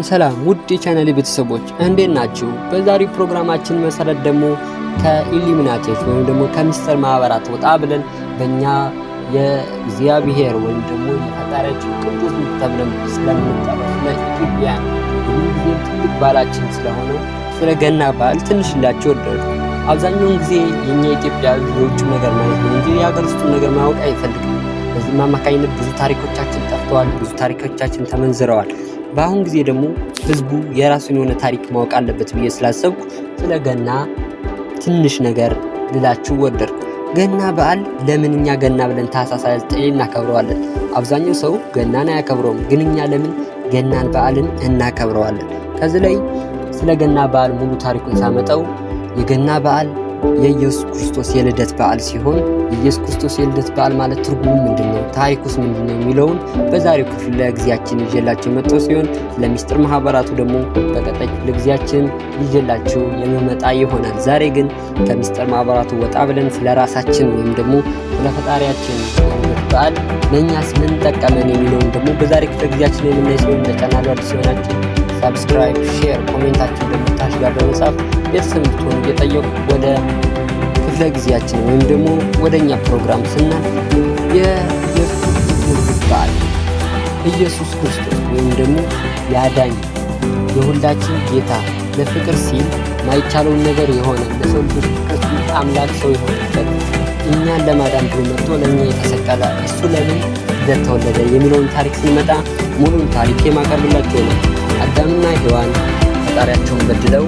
ሰላም ውድ የቻናሌ ቤተሰቦች እንዴት ናችሁ? በዛሬው ፕሮግራማችን መሰረት ደግሞ ከኢሉሚናቲዎች ወይም ደግሞ ከምስጢር ማህበራት ወጣ ብለን በእኛ የእግዚአብሔር ወይም ደግሞ የፈጣሪያችን ቅዱስ ተብለን ስለምንጠራው ስለ ኢትዮጵያ ሁልጊዜም ትልቅ በዓላችን ስለሆነ ስለ ገና በዓል ትንሽ እንዳችሁ ወደድኩ። አብዛኛውን ጊዜ የኛ ኢትዮጵያ የውጭ ነገር ማለት ነው እንጂ የሀገር ውስጥ ነገር ማወቅ አይፈልግም። በዚህም አማካኝነት ብዙ ታሪኮቻችን ጠፍተዋል፣ ብዙ ታሪኮቻችን ተመንዝረዋል። በአሁን ጊዜ ደግሞ ህዝቡ የራሱን የሆነ ታሪክ ማወቅ አለበት ብዬ ስላሰብኩ ስለ ገና ትንሽ ነገር ልላችሁ ወደድኩ። ገና በዓል ለምን እኛ ገና ብለን ታኅሳስ 29 እናከብረዋለን? አብዛኛው ሰው ገናን አያከብረውም፣ ግን እኛ ለምን ገናን በዓልን እናከብረዋለን? ከዚህ ላይ ስለ ገና በዓል ሙሉ ታሪኩን ሳመጣው የገና በዓል የኢየሱስ ክርስቶስ የልደት በዓል ሲሆን የኢየሱስ ክርስቶስ የልደት በዓል ማለት ትርጉሙ ምንድነው? ታሪኩስ ምንድነው? የሚለውን በዛሬው ክፍለ ጊዜያችን ይዤላችሁ የመጣው ሲሆን ለምስጢር ማህበራቱ ደግሞ በቀጣይ ክፍለ ጊዜያችን ይዤላችሁ የሚመጣ ይሆናል። ዛሬ ግን ከምስጢር ማህበራቱ ወጣ ብለን ስለ ራሳችን ወይም ደግሞ ስለ ፈጣሪያችን የልደት በዓል ለእኛስ ምን ጠቀመን የሚለውን ደግሞ በዛሬ ክፍለ ጊዜያችን የምናይ ሲሆን ለቻናሉ አዲስ ሲሆናችሁ ሰብስክራይብ፣ ሼር፣ ኮሜንታችሁን ደግሞ ታች ጋር በመጻፍ ቤተሰብ እንድትሆኑ እየጠየቁ ወደ ክፍለ ጊዜያችን ወይም ደግሞ ወደኛ ፕሮግራም ስናል የኢየሱስ ክርስቶስ በዓል ኢየሱስ ክርስቶስ ወይም ደግሞ ያዳኝ የሁላችን ጌታ ለፍቅር ሲል ማይቻለውን ነገር የሆነ ለሰው ልጆች ፍቅር አምላክ ሰው የሆነበት እኛን ለማዳን ብሎ መጥቶ ለእኛ የተሰቀለ እሱ ለምን እንደተወለደ የሚለውን ታሪክ ስንመጣ ሙሉን ታሪክ የማቀርብላችሁ ነው። አዳምና ሔዋን ፈጣሪያቸውን በድለው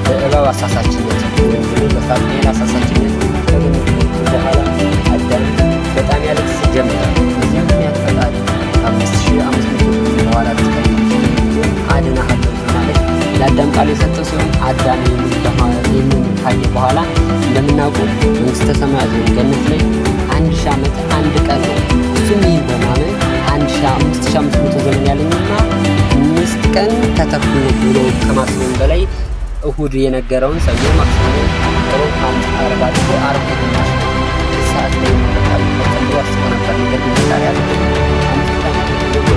በእባብ አሳሳችነት ወይም ደግሞ በሳጥናኤል አሳሳችነት ከገነት በኋላ አዳም በጣም ያለቅስ ጀመረ። በዚህ ምክንያት ፈጣሪ 5500 በኋላ አድናለሁ ማለት ለአዳም ቃል የሰጠ ሲሆን አዳም ይህንን ካየ በኋላ እንደምናውቀው መንግስተ ሰማያት ወይም ገነት ላይ 1000 ዓመት አንድ ቀን ነው። እሱም ይህን በማመን 5500 ዘመን ያለኝና 5 ቀን ተተኩ ብሎ ከማስበው በላይ እሁድ የነገረውን ሰኞ፣ ማክሰኞ፣ ሮብ፣ ሐሙስ፣ ዓርብ አድርጎ ዓርብ ግማሽ ሰዓት ላይ ተቀምጦ አስቦ ነበር። ነገር ግን ዛሬ ያለ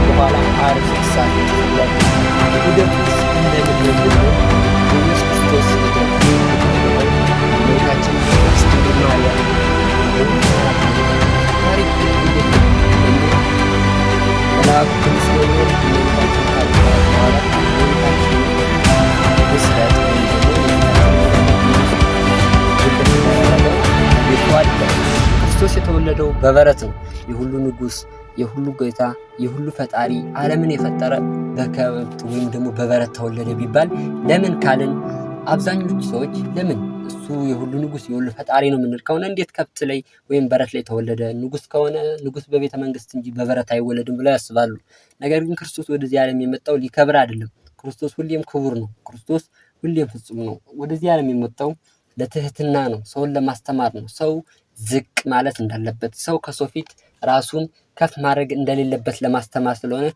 በኋላ ዓርብ 6 ሰዓት ላይ ሂደቱ እንደምንለው ኢየሱስ ክርስቶስ ጌታችን ክርስቶስ ማርያም ታሪክ መልአኩ ክርስቶስ ጌታችን በኋላ ክርስቶስ የተወለደው በበረት ነው። የሁሉ ንጉስ፣ የሁሉ ጌታ፣ የሁሉ ፈጣሪ ዓለምን የፈጠረ በከብት ወይም ደግሞ በበረት ተወለደ ቢባል ለምን ካልን አብዛኞቹ ሰዎች ለምን እሱ የሁሉ ንጉስ የሁሉ ፈጣሪ ነው የምንል ከሆነ እንዴት ከብት ላይ ወይም በረት ላይ ተወለደ? ንጉስ ከሆነ ንጉስ በቤተ መንግስት እንጂ በበረት አይወለድም ብለው ያስባሉ። ነገር ግን ክርስቶስ ወደዚህ ዓለም የመጣው ሊከብር አይደለም። ክርስቶስ ሁሌም ክቡር ነው። ክርስቶስ ሁሌም ፍጹም ነው። ወደዚህ ዓለም የመጣው ለትህትና ነው። ሰውን ለማስተማር ነው። ሰው ዝቅ ማለት እንዳለበት፣ ሰው ከሰው ፊት ራሱን ከፍ ማድረግ እንደሌለበት ለማስተማር ስለሆነ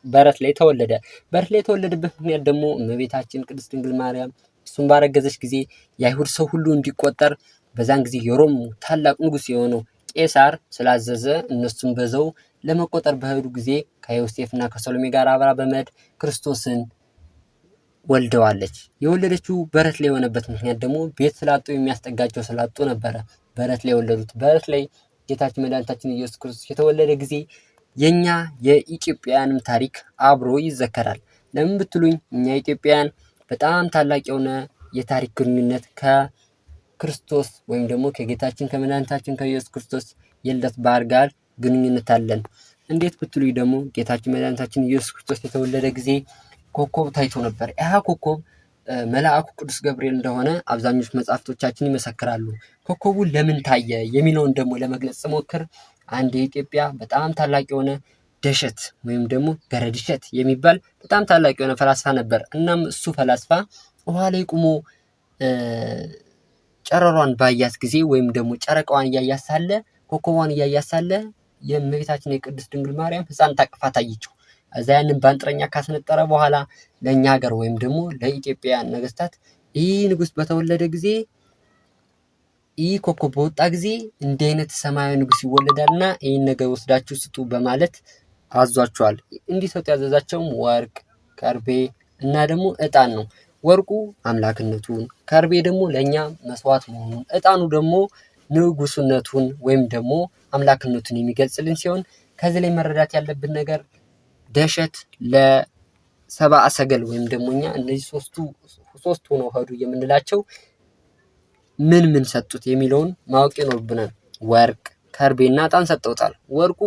በረት ላይ ተወለደ። በረት ላይ የተወለደበት ምክንያት ደግሞ እመቤታችን ቅድስት ድንግል ማርያም እሱን ባረገዘች ጊዜ የአይሁድ ሰው ሁሉ እንዲቆጠር በዛን ጊዜ የሮም ታላቅ ንጉስ የሆነው ቄሳር ስላዘዘ እነሱም በዘው ለመቆጠር በሄዱ ጊዜ ከዮሴፍና ከሰሎሜ ጋር አብራ በመሄድ ክርስቶስን ወልደዋለች። የወለደችው በረት ላይ የሆነበት ምክንያት ደግሞ ቤት ስላጡ የሚያስጠጋቸው ስላጡ ነበረ በረት ላይ የወለዱት። በረት ላይ ጌታችን መድኃኒታችን ኢየሱስ ክርስቶስ የተወለደ ጊዜ የኛ የኢትዮጵያውያንም ታሪክ አብሮ ይዘከራል። ለምን ብትሉኝ እኛ ኢትዮጵያውያን በጣም ታላቅ የሆነ የታሪክ ግንኙነት ከክርስቶስ ወይም ደግሞ ከጌታችን ከመድኃኒታችን ከኢየሱስ ክርስቶስ የልደት በዓል ጋር ግንኙነት አለን። እንዴት ብትሉኝ ደግሞ ጌታችን መድኃኒታችን ኢየሱስ ክርስቶስ የተወለደ ጊዜ ኮከብ ታይቶ ነበር። ያ ኮከብ መልአኩ ቅዱስ ገብርኤል እንደሆነ አብዛኞቹ መጻሕፍቶቻችን ይመሰክራሉ። ኮከቡ ለምን ታየ የሚለውን ደግሞ ለመግለጽ ስሞክር አንድ የኢትዮጵያ በጣም ታላቅ የሆነ ደሸት ወይም ደግሞ ገረድሸት የሚባል በጣም ታላቅ የሆነ ፈላስፋ ነበር። እናም እሱ ፈላስፋ ውሃ ላይ ቁሞ ጨረሯን ባያት ጊዜ ወይም ደግሞ ጨረቃዋን እያያት ሳለ ኮከቧን እያያት ሳለ የእመቤታችን የቅድስት ድንግል ማርያም ሕፃን ታቅፋ ታየችው። እዛ ያንን ባንጥረኛ ካስነጠረ በኋላ ለእኛ ሀገር ወይም ደግሞ ለኢትዮጵያ ነገስታት ይህ ንጉስ በተወለደ ጊዜ ይህ ኮከብ በወጣ ጊዜ እንዲህ አይነት ሰማያዊ ንጉስ ይወለዳልና ይህን ነገር ወስዳችሁ ስጡ በማለት አዟቸዋል። እንዲሰጡ ያዘዛቸውም ወርቅ፣ ከርቤ እና ደግሞ ዕጣን ነው። ወርቁ አምላክነቱን፣ ከርቤ ደግሞ ለእኛ መስዋዕት መሆኑን፣ ዕጣኑ ደግሞ ንጉስነቱን ወይም ደግሞ አምላክነቱን የሚገልጽልን ሲሆን ከዚህ ላይ መረዳት ያለብን ነገር ደሸት ለሰብአ ሰገል ወይም ደግሞ እኛ እነዚህ ሶስቱ ነው ሄዱ የምንላቸው ምን ሰጡት የሚለውን ማወቅ ይኖርብናል። ወርቅ፣ ከርቤና ዕጣን ሰጠውታል። ወርቁ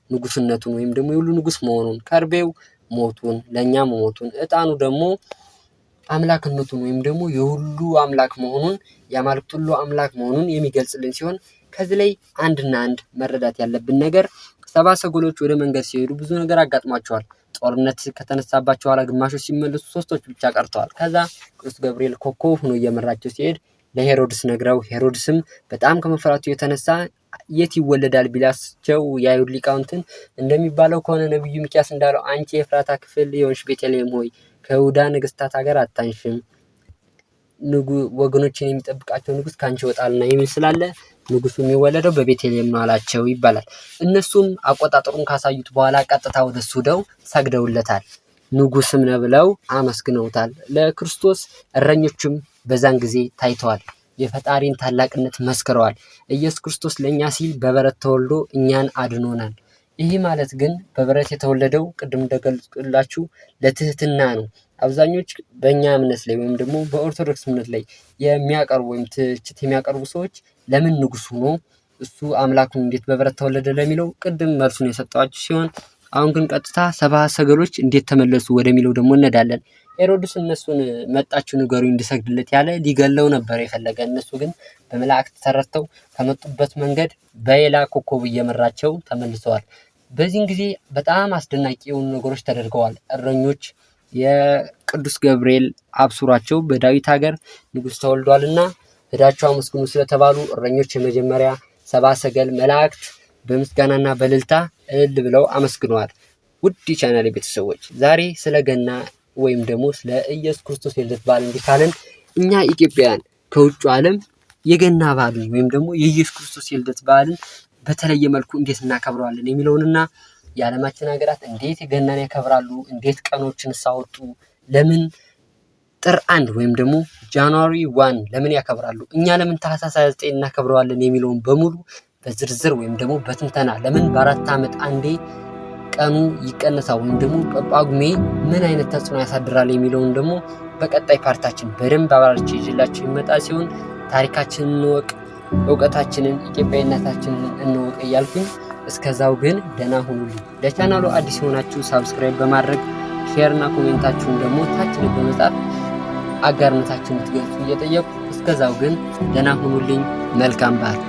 ንጉስነቱን ወይም ደግሞ የሁሉ ንጉስ መሆኑን፣ ከርቤው ሞቱን ለኛ መሞቱን፣ ዕጣኑ ደግሞ አምላክነቱን ወይም ደግሞ የሁሉ አምላክ መሆኑን የአማልክት ሁሉ አምላክ መሆኑን የሚገልጽልን ሲሆን ከዚህ ላይ አንድና አንድ መረዳት ያለብን ነገር ሰብአ ሰገሎች ወደ መንገድ ሲሄዱ ብዙ ነገር አጋጥሟቸዋል። ጦርነት ከተነሳባቸው በኋላ ግማሾች ሲመለሱ ሶስቶች ብቻ ቀርተዋል። ከዛ ቅዱስ ገብርኤል ኮከብ ሆኖ እየመራቸው ሲሄድ ለሄሮድስ ነግረው ሄሮድስም በጣም ከመፈራቱ የተነሳ የት ይወለዳል ቢላቸው የአይሁድ ሊቃውንትን እንደሚባለው ከሆነ ነብዩ ሚክያስ እንዳለው አንቺ የኤፍራታ ክፍል የሆንሽ ቤተልሔም ሆይ ከይሁዳ ነገስታት ሀገር አታንሽም፣ ወገኖችን የሚጠብቃቸው ንጉስ ካንቺ ይወጣልና የሚል ስላለ ንጉሱ የሚወለደው በቤተልሔም ነው አላቸው ይባላል። እነሱም አቆጣጠሩን ካሳዩት በኋላ ቀጥታ ወደሱ ሄደው ሰግደውለታል። ንጉስም ነው ብለው አመስግነውታል። ለክርስቶስ እረኞችም በዛን ጊዜ ታይተዋል። የፈጣሪን ታላቅነት መስክረዋል። ኢየሱስ ክርስቶስ ለእኛ ሲል በበረት ተወልዶ እኛን አድኖናል። ይህ ማለት ግን በበረት የተወለደው ቅድም እንደገለጽኩላችሁ ለትህትና ነው። አብዛኞች በእኛ እምነት ላይ ወይም ደግሞ በኦርቶዶክስ እምነት ላይ የሚያቀርቡ ወይም ትችት የሚያቀርቡ ሰዎች ለምን ንጉስ ሆኖ እሱ አምላኩን እንዴት በበረት ተወለደ ለሚለው ቅድም መልሱን የሰጠኋችሁ ሲሆን አሁን ግን ቀጥታ ሰብአ ሰገሎች እንዴት ተመለሱ ወደሚለው ደግሞ እንሄዳለን። ሄሮድስ እነሱን መጣችሁ ንገሩኝ እንዲሰግድለት ያለ ሊገለው ነበር የፈለገ። እነሱ ግን በመላእክት ተረድተው ከመጡበት መንገድ በሌላ ኮከብ እየመራቸው ተመልሰዋል። በዚህን ጊዜ በጣም አስደናቂ የሆኑ ነገሮች ተደርገዋል። እረኞች የቅዱስ ገብርኤል አብስሯቸው በዳዊት ሀገር ንጉስ ተወልዷልና ሄዳችሁ አመስግኑ ስለተባሉ እረኞች የመጀመሪያ ሰብአ ሰገል መላእክት በምስጋናና በእልልታ እልል ብለው አመስግነዋል። ውድ የቻናሌ ቤተሰቦች ዛሬ ስለ ገና ወይም ደግሞ ስለ ኢየሱስ ክርስቶስ የልደት በዓል እንዲካለን እኛ ኢትዮጵያውያን ከውጭ ዓለም የገና በዓልን ወይም ደግሞ የኢየሱስ ክርስቶስ የልደት በዓልን በተለየ መልኩ እንዴት እናከብረዋለን የሚለውንና የዓለማችን ሀገራት እንዴት ገናን ያከብራሉ፣ እንዴት ቀኖችን ሳወጡ፣ ለምን ጥር 1 ወይም ደግሞ ጃንዋሪ 1 ለምን ያከብራሉ፣ እኛ ለምን ታህሳስ 29 እናከብረዋለን የሚለውን በሙሉ በዝርዝር ወይም ደግሞ በትንተና ለምን በ4 ዓመት አንዴ ቀኑ ይቀነሳል ወይም ደግሞ ጳጉሜ ምን አይነት ተጽዕኖ ያሳድራል የሚለውን ደግሞ በቀጣይ ፓርታችን በደንብ አብራርቼ ይዤላችሁ ይመጣ ሲሆን ታሪካችንን እንወቅ፣ እውቀታችንን ኢትዮጵያዊነታችንን እንወቅ እያልኩኝ እስከዛው ግን ደህና ሁኑልኝ። ለቻናሉ አዲስ የሆናችሁ ሳብስክራይብ በማድረግ ሼር እና ኮሜንታችሁን ደግሞ ታች ላይ በመጻፍ አጋርነታችሁን እንድትገልጹ እየጠየቁ እስከዛው ግን ደህና ሁኑልኝ። መልካም በዓል።